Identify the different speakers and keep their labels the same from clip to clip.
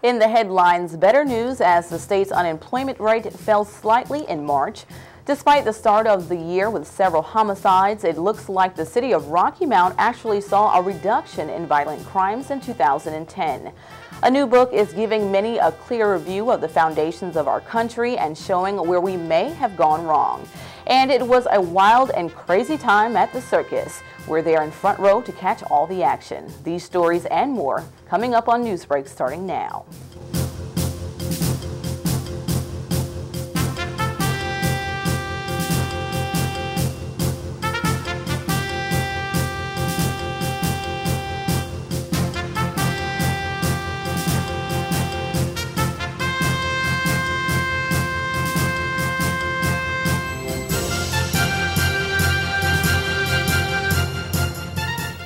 Speaker 1: In the headlines, better news as the state's unemployment rate fell slightly in March. Despite the start of the year with several homicides, it looks like the city of Rocky Mount actually saw a reduction in violent crimes in 2010. A new book is giving many a clearer view of the foundations of our country and showing where we may have gone wrong. And it was a wild and crazy time at the circus. We're there in front row to catch all the action. These stories and more coming up on NewsBreak starting now.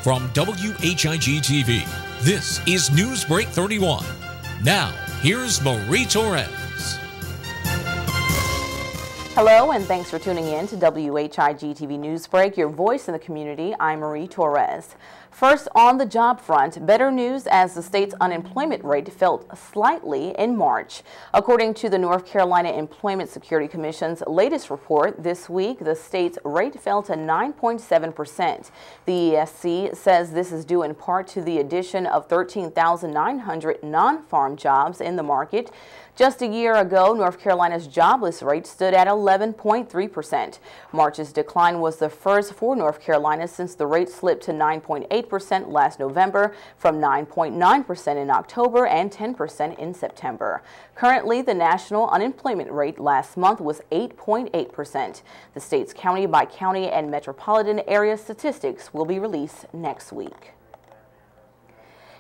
Speaker 2: From WHIG-TV, this is NewsBreak 31. Now, here's Marie Torres.
Speaker 1: Hello, and thanks for tuning in to WHIG-TV NewsBreak, your voice in the community. I'm Marie Torres. First, on the job front, better news as the state's unemployment rate fell slightly in March. According to the North Carolina Employment Security Commission's latest report this week, the state's rate fell to 9.7%. The ESC says this is due in part to the addition of 13,900 non-farm jobs in the market. Just a year ago, North Carolina's jobless rate stood at 11.3%. March's decline was the first for North Carolina since the rate slipped to 9.8% last November, from 9.9% in October and 10% in September. Currently, the national unemployment rate last month was 8.8%. The state's county-by-county and metropolitan area statistics will be released next week.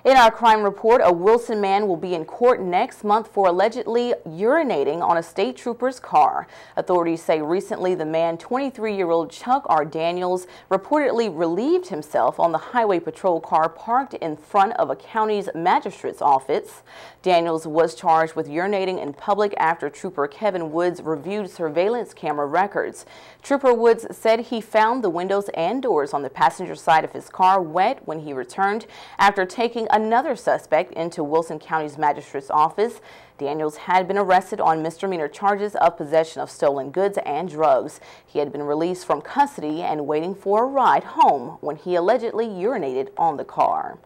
Speaker 1: In our crime report, a Wilson man will be in court next month for allegedly urinating on a state trooper's car. Authorities say recently the man, 23-year-old Chuck R. Daniels, reportedly relieved himself on the highway patrol car parked in front of a county's magistrate's office. Daniels was charged with urinating in public after Trooper Kevin Woods reviewed surveillance camera records. Trooper Woods said he found the windows and doors on the passenger side of his car wet when he returned after taking another suspect into Wilson County's magistrate's office. Daniels had been arrested on misdemeanor charges of possession of stolen goods and drugs. He had been released from custody and waiting for a ride home when he allegedly urinated on the car.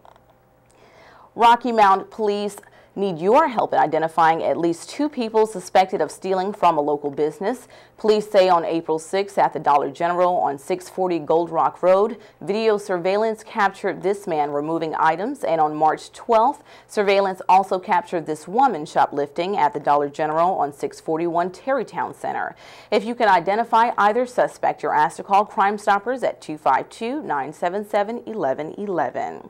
Speaker 1: Rocky Mount police need your help in identifying at least 2 people suspected of stealing from a local business. Police say on April 6th at the Dollar General on 640 Gold Rock Road, video surveillance captured this man removing items, and on March 12th, surveillance also captured this woman shoplifting at the Dollar General on 641 Terrytown Center. If you can identify either suspect, you're asked to call Crime Stoppers at 252-977-1111.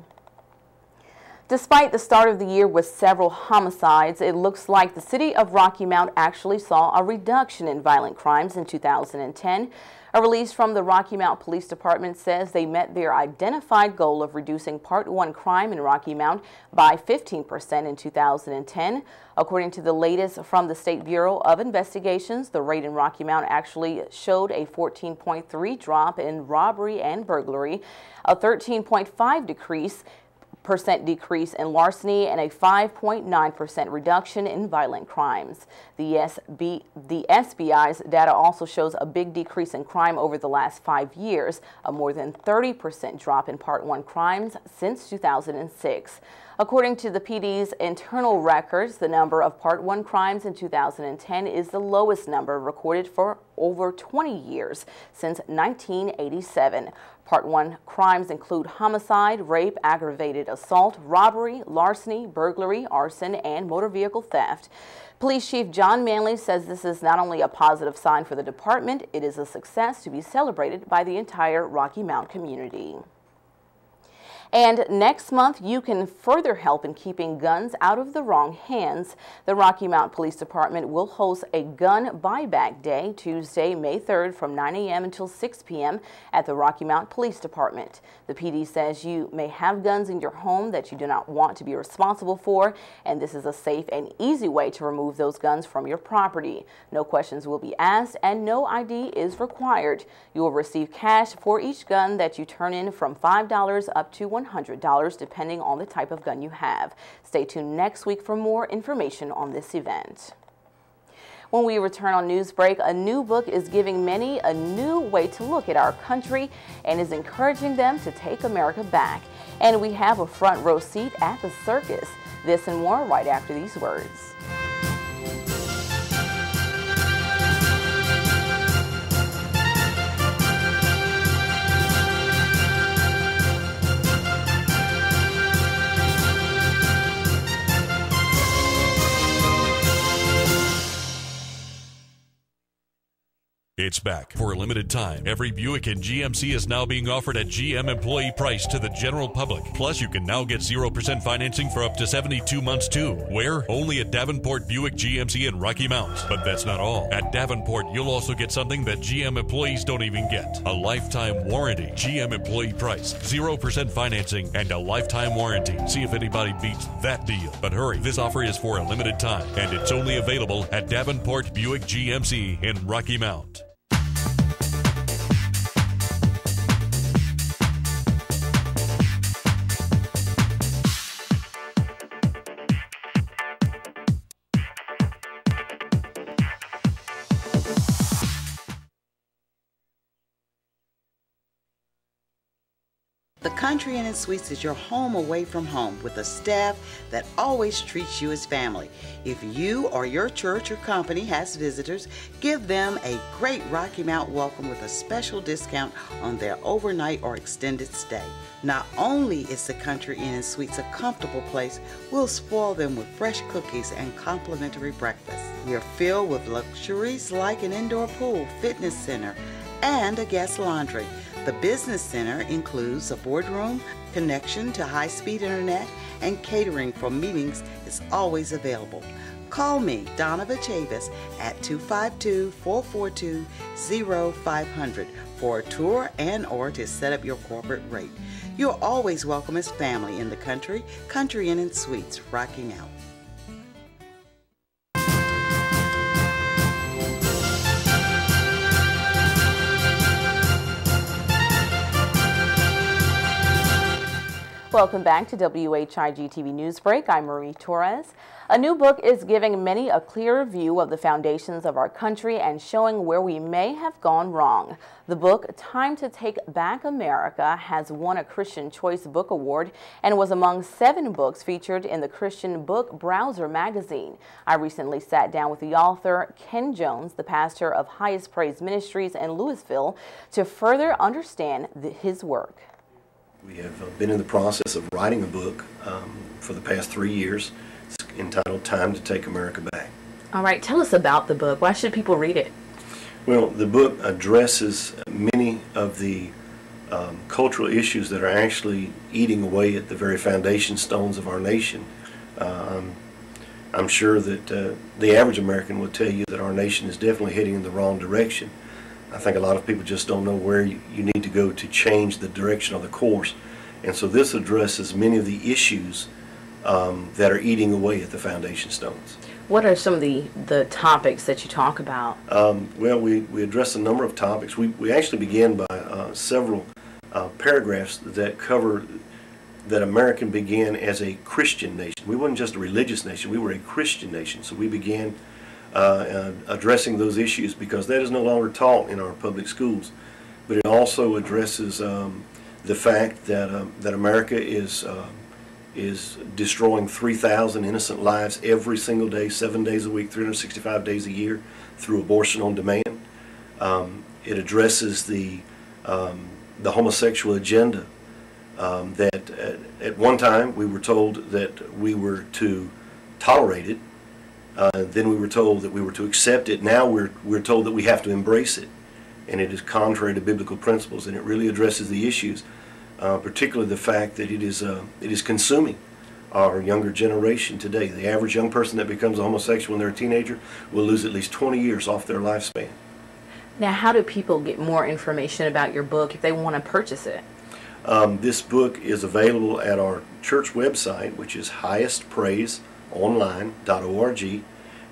Speaker 1: Despite the start of the year with several homicides, it looks like the city of Rocky Mount actually saw a reduction in violent crimes in 2010. A release from the Rocky Mount Police Department says they met their identified goal of reducing Part 1 crime in Rocky Mount by 15% in 2010. According to the latest from the State Bureau of Investigations, the rate in Rocky Mount actually showed a 14.3% drop in robbery and burglary, a 13.5% decrease in larceny, and a 5.9% reduction in violent crimes. The SBI's data also shows a big decrease in crime over the last 5 years, a more than 30% drop in Part 1 crimes since 2006. According to the PD's internal records, the number of Part 1 crimes in 2010 is the lowest number recorded for over 20 years, since 1987. Part 1 crimes include homicide, rape, aggravated assault, robbery, larceny, burglary, arson, and motor vehicle theft. Police Chief John Manley says this is not only a positive sign for the department, it is a success to be celebrated by the entire Rocky Mount community. And next month, you can further help in keeping guns out of the wrong hands. The Rocky Mount Police Department will host a gun buyback day Tuesday, May 3rd from 9 a.m. until 6 p.m. at the Rocky Mount Police Department. The PD says you may have guns in your home that you do not want to be responsible for, and this is a safe and easy way to remove those guns from your property. No questions will be asked and no ID is required. You will receive cash for each gun that you turn in from $5 up to $100. $100 depending on the type of gun you have. Stay tuned next week for more information on this event. When we return on Newsbreak, a new book is giving many a new way to look at our country and is encouraging them to take America back. And we have a front row seat at the circus. This and more right after these words.
Speaker 2: It's back for a limited time. Every Buick and GMC is now being offered at GM employee price to the general public. Plus, you can now get 0% financing for up to 72 months too. Where? Only at Davenport Buick GMC in Rocky Mount. But that's not all. At Davenport, you'll also get something that GM employees don't even get. A lifetime warranty. GM employee price, 0% financing, and a lifetime warranty. See if anybody beats that deal. But hurry, this offer is for a limited time, and it's only available at Davenport Buick GMC in Rocky Mount.
Speaker 3: The Country Inn & Suites is your home away from home with a staff that always treats you as family. If you or your church or company has visitors, give them a great Rocky Mount welcome with a special discount on their overnight or extended stay. Not only is the Country Inn & Suites a comfortable place, we'll spoil them with fresh cookies and complimentary breakfast. We're filled with luxuries like an indoor pool, fitness center, and a guest laundry. The Business Center includes a boardroom, connection to high-speed internet, and catering for meetings is always available. Call me, Donna Chavis, at 252-442-0500 for a tour and or to set up your corporate rate. You're always welcome as family in the Country Inn & Suites, Rocky Mount.
Speaker 1: Welcome back to WHIG TV Newsbreak. I'm Marie Torres. A new book is giving many a clearer view of the foundations of our country and showing where we may have gone wrong. The book, Time to Take Back America, has won a Christian Choice Book Award and was among 7 books featured in the Christian Book Browser magazine. I recently sat down with the author, Ken Jones, the pastor of Highest Praise Ministries in Louisville, to further understand his work.
Speaker 4: We have been in the process of writing a book for the past 3 years. It's entitled Time to Take America Back.
Speaker 1: All right, tell us about the book. Why should people read it?
Speaker 4: Well, the book addresses many of the cultural issues that are actually eating away at the very foundation stones of our nation. I'm sure that the average American will tell you that our nation is definitely heading in the wrong direction. I think a lot of people just don't know where you need to go to change the direction of the course. And so this addresses many of the issues that are eating away at the foundation stones.
Speaker 1: What are some of the topics that you talk about?
Speaker 4: Well, we address a number of topics. We actually begin by several paragraphs that cover that America began as a Christian nation. We weren't just a religious nation, we were a Christian nation. So we began addressing those issues because that is no longer taught in our public schools. But it also addresses the fact that America is destroying 3,000 innocent lives every single day, 7 days a week, 365 days a year through abortion on demand. It addresses the homosexual agenda that at one time we were told that we were to tolerate it. Then we were told that we were to accept it. Now we're told that we have to embrace it, and it is contrary to biblical principles. And it really addresses the issues, particularly the fact that it is consuming our younger generation today. The average young person that becomes a homosexual when they're a teenager will lose at least 20 years off their lifespan.
Speaker 1: Now, how do people get more information about your book if they want to purchase it?
Speaker 4: This book is available at our church website, which is highestpraiseonline.org,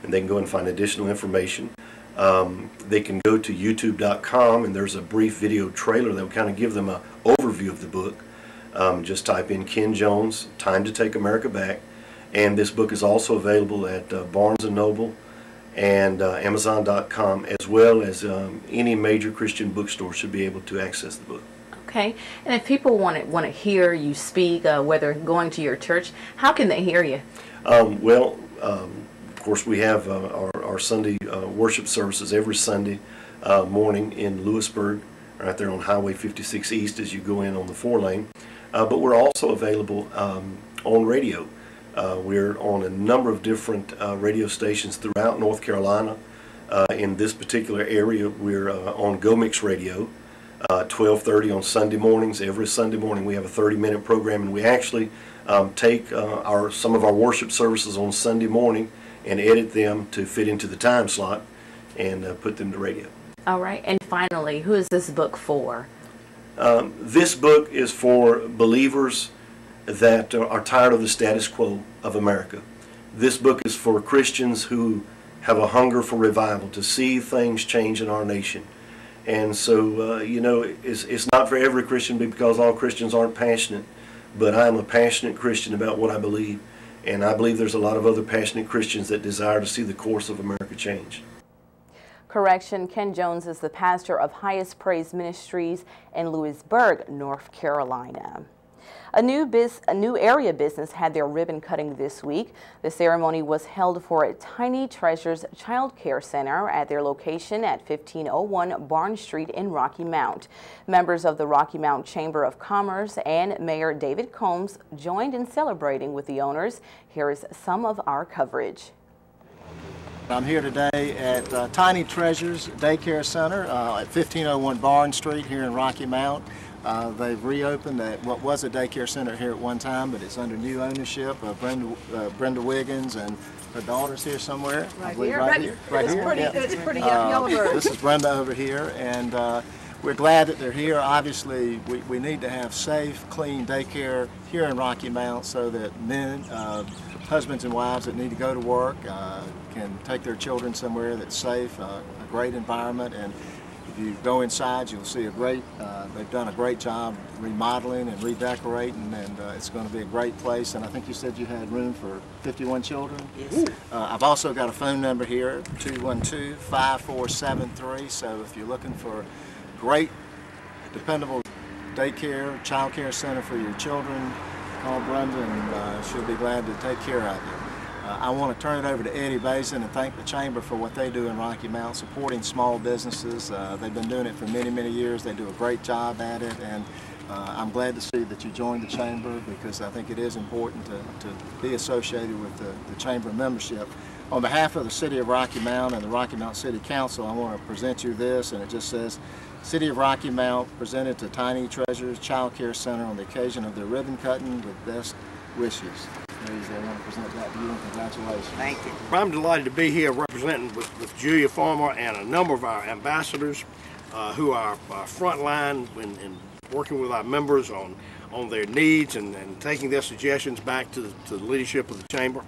Speaker 4: and they can go and find additional information. They can go to youtube.com, and there's a brief video trailer that will kind of give them an overview of the book. Just type in Ken Jones, Time to Take America Back. And this book is also available at Barnes & Noble and Amazon.com, as well as any major Christian bookstore should be able to access the book.
Speaker 1: Okay, and if people want to hear you speak, whether going to your church, how can they hear you?
Speaker 4: Of course, we have our Sunday worship services every Sunday morning in Lewisburg, right there on Highway 56 East as you go in on the 4-lane. But we're also available on radio. We're on a number of different radio stations throughout North Carolina. In this particular area, we're on Go Mix Radio, 12:30 on Sunday mornings. Every Sunday morning we have a 30-minute program, and we actually take some of our worship services on Sunday morning and edit them to fit into the time slot and put them to radio.
Speaker 1: All right, and finally, who is this book for?
Speaker 4: This book is for believers that are tired of the status quo of America. This book is for Christians who have a hunger for revival, to see things change in our nation. And so, it's not for every Christian because all Christians aren't passionate, but I am a passionate Christian about what I believe, and I believe there's a lot of other passionate Christians that desire to see the course of America change.
Speaker 1: Correction, Ken Jones is the pastor of Highest Praise Ministries in Lewisburg, North Carolina. A new area business had their ribbon cutting this week. The ceremony was held for a Tiny Treasures Child Care Center at their location at 1501 Barn Street in Rocky Mount. Members of the Rocky Mount Chamber of Commerce and Mayor David Combs joined in celebrating with the owners. Here is some of our coverage.
Speaker 5: I'm here today at Tiny Treasures Daycare Center at 1501 Barn Street here in Rocky Mount. They've reopened what was a daycare center here at one time, but it's under new ownership. Brenda Wiggins and her daughter's here somewhere.
Speaker 6: Right here. It's pretty yellow bird.
Speaker 5: This is Brenda over here, and we're glad that they're here. Obviously, we need to have safe, clean daycare here in Rocky Mount so that men, husbands and wives that need to go to work can take their children somewhere that's safe, a great environment. And if you go inside, you'll see they've done a great job remodeling and redecorating, and it's going to be a great place. And I think you said you had room for 51 children?
Speaker 3: Yes.
Speaker 5: I've also got a phone number here, 212-5473, so if you're looking for great, dependable daycare, child care center for your children, call Brenda and she'll be glad to take care of you. I want to turn it over to Eddie Basin and thank the Chamber for what they do in Rocky Mount, supporting small businesses. They've been doing it for many, many years. They do a great job at it, and I'm glad to see that you joined the Chamber because I think it is important to be associated with the Chamber membership. On behalf of the City of Rocky Mount and the Rocky Mount City Council, I want to present you this, and it just says, City of Rocky Mount presented to Tiny Treasures Child Care Center on the occasion of their ribbon cutting with best wishes. I want to present that to you, and congratulations.
Speaker 3: Thank you.
Speaker 7: I'm delighted to be here representing with Julia Farmer and a number of our ambassadors who are frontline in working with our members on their needs and taking their suggestions back to the leadership of the Chamber.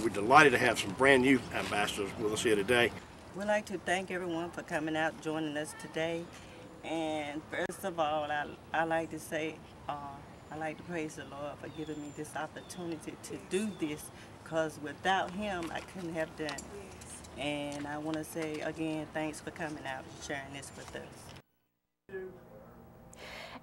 Speaker 7: We're delighted to have some brand new ambassadors with us here today.
Speaker 8: We'd like to thank everyone for coming out, joining us today. And first of all, I like to say, I like to praise the Lord for giving me this opportunity to do this, because without Him, I couldn't have done it. And I want to say again, thanks for coming out and sharing this with us.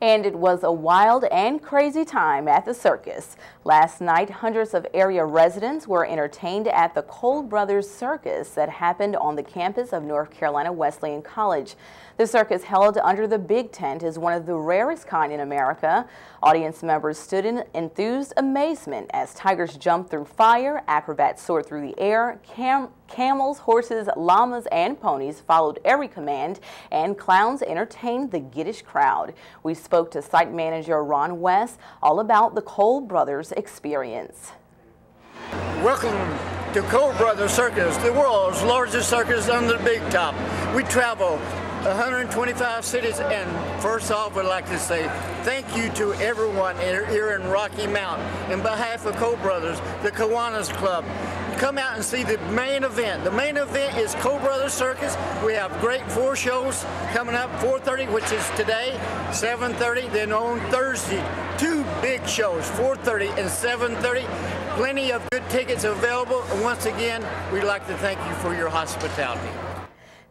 Speaker 1: And it was a wild and crazy time at the circus. Last night, hundreds of area residents were entertained at the Cole Brothers Circus that happened on the campus of North Carolina Wesleyan College. The circus, held under the big tent, is one of the rarest kind in America. Audience members stood in enthused amazement as tigers jumped through fire, acrobats soared through the air, camels, horses, llamas, and ponies followed every command, and clowns entertained the giddish crowd. We spoke to site manager Ron West all about the Cole Brothers experience.
Speaker 9: Welcome to Cole Brothers Circus, the world's largest circus under the big top. We travel 125 cities, and first off, we'd like to say thank you to everyone here in Rocky Mount. On behalf of Cole Brothers, the Kiwanis Club, come out and see the main event. The main event is Cole Brothers Circus. We have great 4 shows coming up, 4:30, which is today, 7:30. Then on Thursday, 2 big shows, 4:30 and 7:30. Plenty of good tickets available. And once again, we'd like to thank you for your hospitality.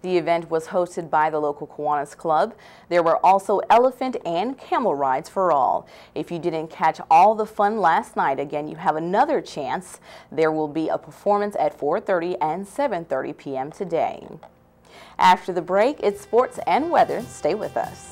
Speaker 1: The event was hosted by the local Kiwanis Club. There were also elephant and camel rides for all. If you didn't catch all the fun last night, again, you have another chance. There will be a performance at 4:30 and 7:30 p.m. today. After the break, it's sports and weather. Stay with us.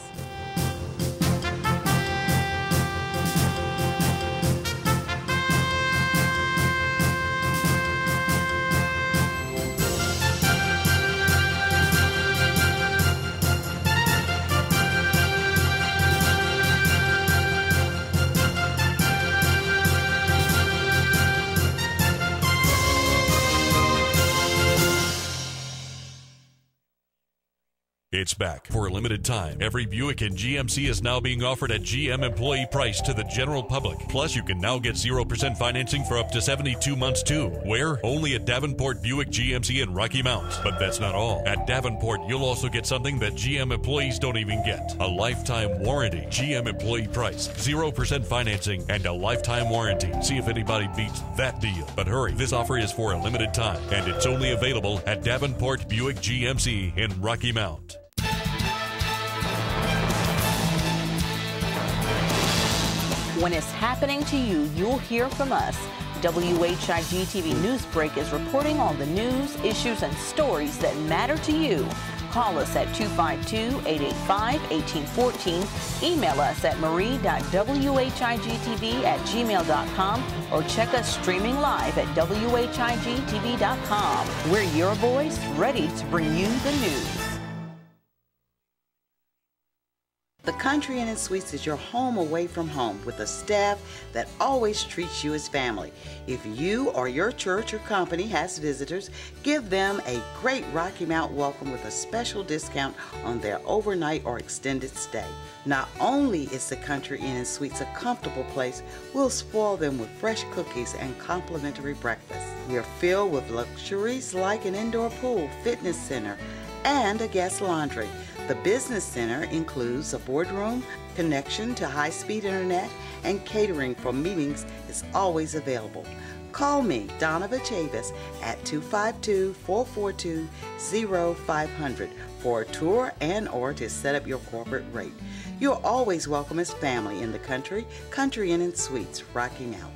Speaker 2: It's back for a limited time. Every Buick and GMC is now being offered at GM employee price to the general public. Plus, you can now get 0% financing for up to 72 months too. Where? Only at Davenport Buick GMC in Rocky Mount. But that's not all. At Davenport, you'll also get something that GM employees don't even get. A lifetime warranty. GM employee price, 0% financing, and a lifetime warranty. See if anybody beats that deal. But hurry, this offer is for a limited time, and it's only available at Davenport Buick GMC in Rocky Mount.
Speaker 1: When it's happening to you, you'll hear from us. WHIG TV NewsBreak is reporting on the news, issues, and stories that matter to you. Call us at 252-885-1814. Email us at marie.whigtv@gmail.com or check us streaming live at whigtv.com. We're your voice, ready to bring you the news.
Speaker 3: The Country Inn & Suites is your home away from home with a staff that always treats you as family. If you or your church or company has visitors, give them a great Rocky Mount welcome with a special discount on their overnight or extended stay. Not only is the Country Inn & Suites a comfortable place, we'll spoil them with fresh cookies and complimentary breakfast. We are filled with luxuries like an indoor pool, fitness center, and a guest laundry. The Business Center includes a boardroom, connection to high-speed internet, and catering for meetings is always available. Call me, Donna Chavis, at 252-442-0500 for a tour and or to set up your corporate rate. You're always welcome as family in the Country Inn & Suites, Rocky Mount.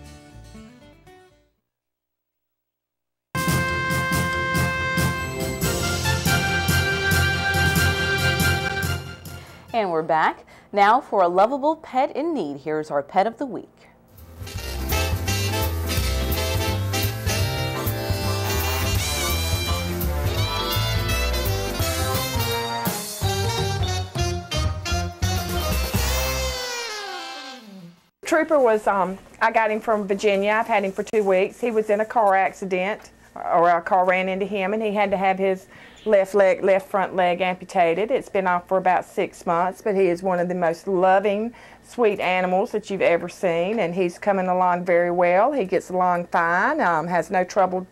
Speaker 1: And we're back. Now for a lovable pet in need, here's our Pet of the Week.
Speaker 6: Trooper was, I got him from Virginia. I've had him for 2 weeks. He was in a car accident, or a car ran into him, and he had to have his left front leg amputated. It's been off for about 6 months, but he is one of the most loving, sweet animals that you've ever seen, and he's coming along very well. He gets along fine, has no trouble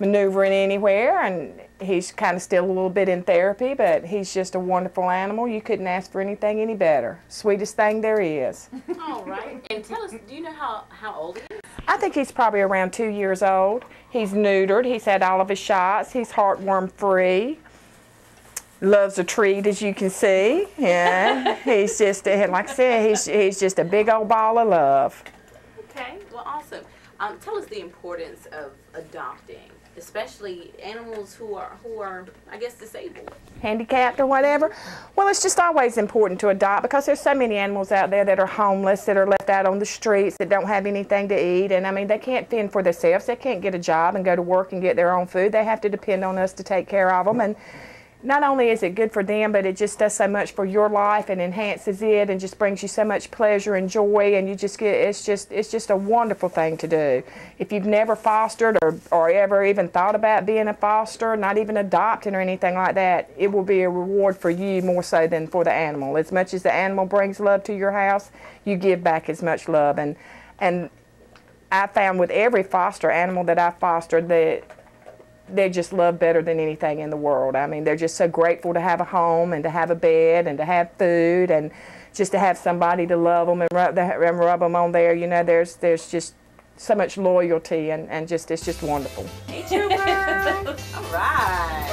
Speaker 6: maneuvering anywhere, and he's kind of still a little bit in therapy, but he's just a wonderful animal. You couldn't ask for anything any better. Sweetest thing there is.
Speaker 1: All right. And tell us, do you know how old he is?
Speaker 6: I think he's probably around 2 years old. He's neutered. He's had all of his shots. He's heartworm free. Loves a treat, as you can see. Yeah. He's just, like I said, he's just a big old ball of love.
Speaker 1: Okay. Well, awesome. Tell us the importance of adopting, especially animals who are, I guess, disabled.
Speaker 6: Handicapped or whatever. Well, it's just always important to adopt because there's so many animals out there that are homeless, that are left out on the streets, that don't have anything to eat. And I mean, they can't fend for themselves. They can't get a job and go to work and get their own food. They have to depend on us to take care of them. And not only is it good for them, but it just does so much for your life and enhances it and just brings you so much pleasure and joy, and you just get, it's just a wonderful thing to do. If you've never fostered or ever even thought about being a foster, not even adopting or anything like that, it will be a reward for you more so than for the animal. As much as the animal brings love to your house, you give back as much love. And I found with every foster animal that I fostered that they're just loved better than anything in the world. I mean, they're just so grateful to have a home and to have a bed and to have food and just to have somebody to love them and rub them on there. You know, there's just so much loyalty and just it's just wonderful.
Speaker 1: Hey, Trooper! All right.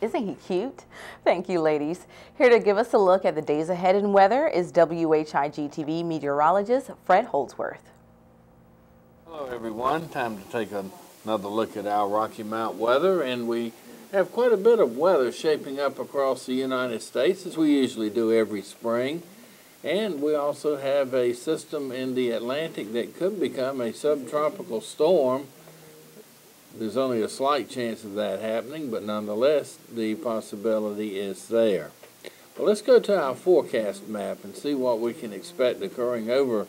Speaker 1: Isn't he cute? Thank you, ladies. Here to give us a look at the days ahead in weather is WHIG-TV meteorologist Fred Holdsworth.
Speaker 10: Hello, everyone. Time to take another look at our Rocky Mount weather, and we have quite a bit of weather shaping up across the United States, as we usually do every spring. And we also have a system in the Atlantic that could become a subtropical storm. There's only a slight chance of that happening, but nonetheless, the possibility is there. Well, let's go to our forecast map and see what we can expect occurring over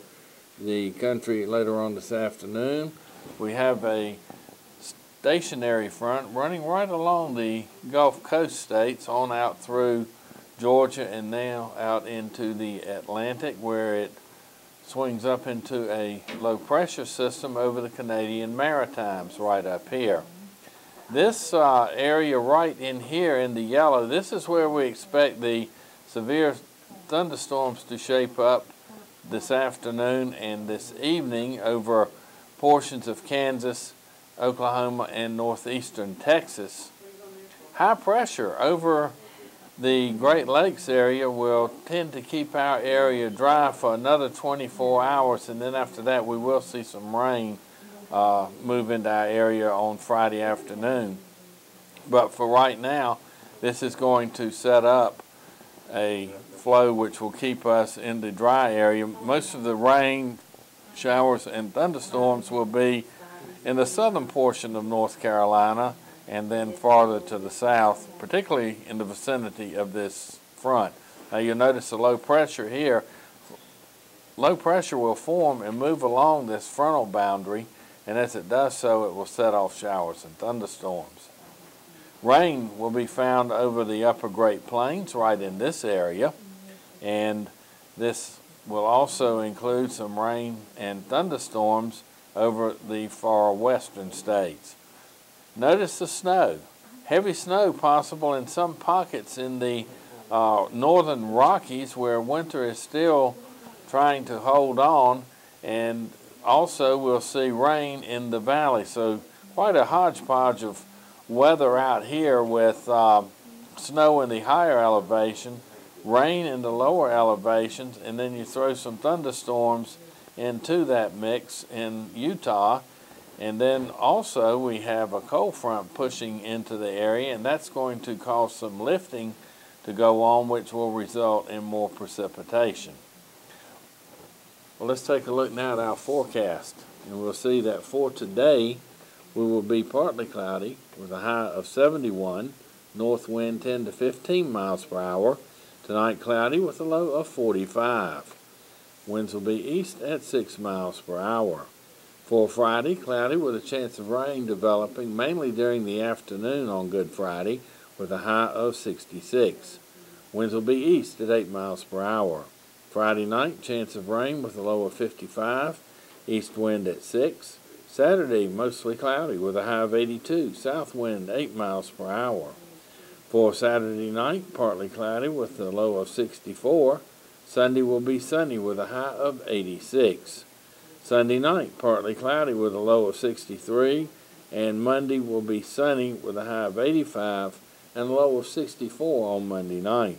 Speaker 10: the country later on this afternoon. We have a stationary front running right along the Gulf Coast states on out through Georgia and now out into the Atlantic, where it swings up into a low pressure system over the Canadian Maritimes right up here. This area right in here in the yellow, this is where we expect the severe thunderstorms to shape up this afternoon and this evening over portions of Kansas, Oklahoma, and northeastern Texas. High pressure over the Great Lakes area will tend to keep our area dry for another 24 hours, and then after that we will see some rain move into our area on Friday afternoon. But for right now, this is going to set up a flow which will keep us in the dry area. Most of the rain, showers, and thunderstorms will be in the southern portion of North Carolina and then farther to the south, particularly in the vicinity of this front. Now you'll notice the low pressure here. Low pressure will form and move along this frontal boundary, and as it does so, it will set off showers and thunderstorms. Rain will be found over the upper Great Plains right in this area, and this will also include some rain and thunderstorms over the far western states. Notice the snow. Heavy snow possible in some pockets in the northern Rockies where winter is still trying to hold on, and also we'll see rain in the valley. So quite a hodgepodge of weather out here with snow in the higher elevation, rain in the lower elevations, and then you throw some thunderstorms into that mix in Utah. And then also we have a cold front pushing into the area, and that's going to cause some lifting to go on, which will result in more precipitation. Well, let's take a look now at our forecast, and we'll see that for today we will be partly cloudy with a high of 71, north wind 10 to 15 miles per hour. Tonight cloudy with a low of 45. Winds will be east at 6 miles per hour. For Friday, cloudy with a chance of rain developing mainly during the afternoon on Good Friday with a high of 66. Winds will be east at 8 miles per hour. Friday night, chance of rain with a low of 55, east wind at 6. Saturday, mostly cloudy with a high of 82, south wind 8 miles per hour. For Saturday night, partly cloudy with a low of 64. Sunday will be sunny with a high of 86. Sunday night, partly cloudy with a low of 63, and Monday will be sunny with a high of 85 and a low of 64 on Monday night.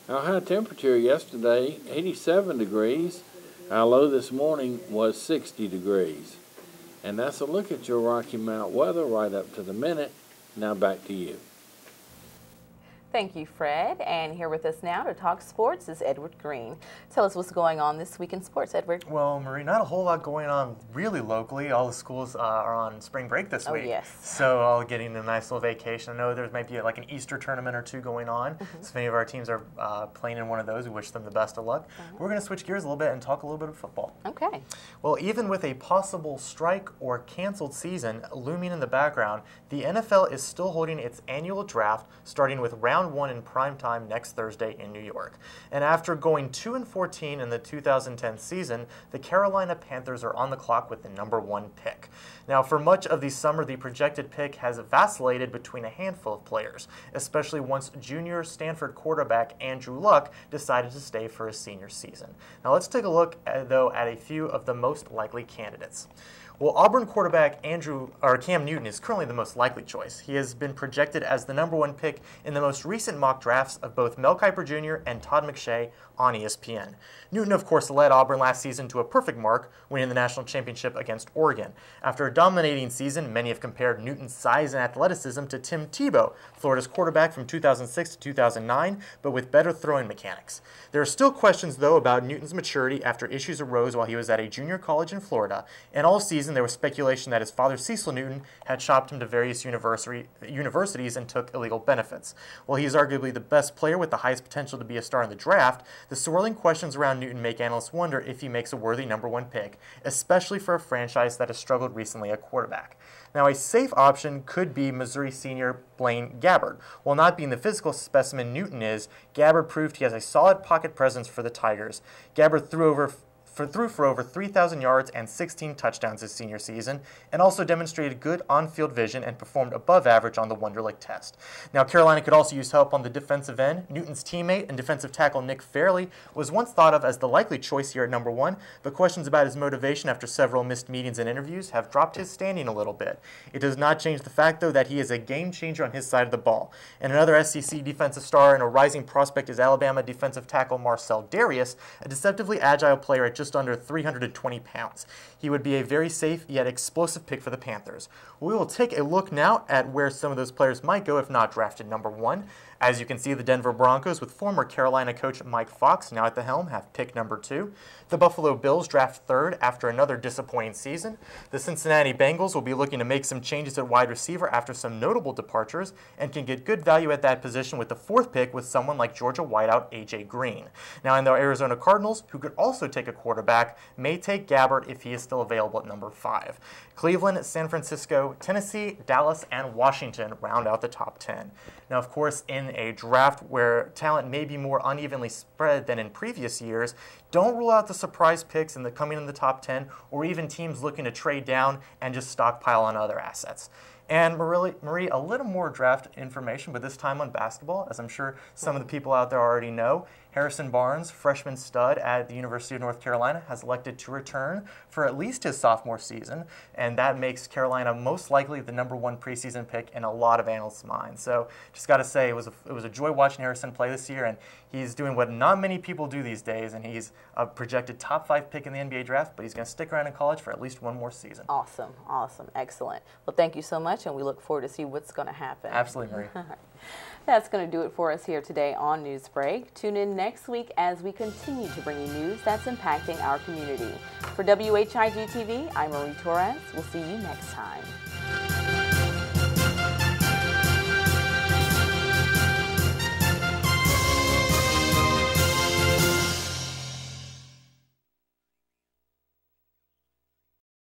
Speaker 10: Our high temperature yesterday, 87 degrees. Our low this morning was 60 degrees. And that's a look at your Rocky Mount weather right up to the minute. Now back to you.
Speaker 1: Thank you, Fred. And here with us now to talk sports is Edward Green. Tell us what's going on this week in sports, Edward.
Speaker 11: Well, Marie, not a whole lot going on really locally. All the schools are on spring break this week.
Speaker 1: Oh, yes.
Speaker 11: So all getting a nice little vacation. I know there might be like an Easter tournament or two going on. So if any of our teams are playing in one of those, we wish them the best of luck. We're going to switch gears a little bit and talk a little bit of football.
Speaker 1: Okay.
Speaker 11: Well, even with a possible strike or canceled season looming in the background, the NFL is still holding its annual draft, starting with round 1 in prime time next Thursday in New York. And after going 2-14 in the 2010 season, the Carolina Panthers are on the clock with the #1 pick. Now, for much of the summer, the projected pick has vacillated between a handful of players, especially once junior Stanford quarterback Andrew Luck decided to stay for his senior season. Now, let's take a look, though, at a few of the most likely candidates. Well, Auburn quarterback Cam Newton is currently the most likely choice. He has been projected as the #1 pick in the most recent mock drafts of both Mel Kiper Jr. and Todd McShay on ESPN. Newton, of course, led Auburn last season to a perfect mark, winning the national championship against Oregon. After a dominating season, many have compared Newton's size and athleticism to Tim Tebow, Florida's quarterback from 2006 to 2009, but with better throwing mechanics. There are still questions, though, about Newton's maturity after issues arose while he was at a junior college in Florida, and all season there was speculation that his father, Cecil Newton, had shopped him to various universities and took illegal benefits. While he is arguably the best player with the highest potential to be a star in the draft, the swirling questions around Newton make analysts wonder if he makes a worthy #1 pick, especially for a franchise that has struggled recently at quarterback. Now, a safe option could be Missouri senior Blaine Gabbert. While not being the physical specimen Newton is, Gabbert proved he has a solid pocket presence for the Tigers. Gabbert threw for over 3,000 yards and 16 touchdowns his senior season, and also demonstrated good on-field vision and performed above average on the Wonderlic test. Now, Carolina could also use help on the defensive end. Newton's teammate and defensive tackle Nick Fairley was once thought of as the likely choice here at #1, but questions about his motivation after several missed meetings and interviews have dropped his standing a little bit. It does not change the fact, though, that he is a game changer on his side of the ball. And another SEC defensive star and a rising prospect is Alabama defensive tackle Marcel Darius, a deceptively agile player at just under 320 pounds. He would be a very safe yet explosive pick for the Panthers. We will take a look now at where some of those players might go if not drafted #1. As you can see, the Denver Broncos, with former Carolina coach Mike Fox now at the helm, have pick #2. The Buffalo Bills draft 3rd after another disappointing season. The Cincinnati Bengals will be looking to make some changes at wide receiver after some notable departures and can get good value at that position with the 4th pick with someone like Georgia wideout A.J. Green. Now, in the Arizona Cardinals, who could also take a quarterback, may take Gabbert if he is still available at #5. Cleveland, San Francisco, Tennessee, Dallas, and Washington round out the top 10. Now, of course, in a draft where talent may be more unevenly spread than in previous years, don't rule out the surprise picks coming in the top 10, or even teams looking to trade down and just stockpile on other assets. And Marie, a little more draft information, but this time on basketball, as I'm sure some of the people out there already know. Harrison Barnes, freshman stud at the University of North Carolina, has elected to return for at least his sophomore season, and that makes Carolina most likely the #1 preseason pick in a lot of analysts' minds. So just got to say, it was a joy watching Harrison play this year, and he's doing what not many people do these days, and he's a projected top 5 pick in the NBA draft, but he's going to stick around in college for at least one more season.
Speaker 1: Awesome, awesome, excellent. Well, thank you so much, and we look forward to see what's going to happen.
Speaker 11: Absolutely, Marie.
Speaker 1: That's going to do it for us here today on NewsBreak. Tune in next week as we continue to bring you news that's impacting our community. For WHIG TV, I'm Marie Torres. We'll see you next time.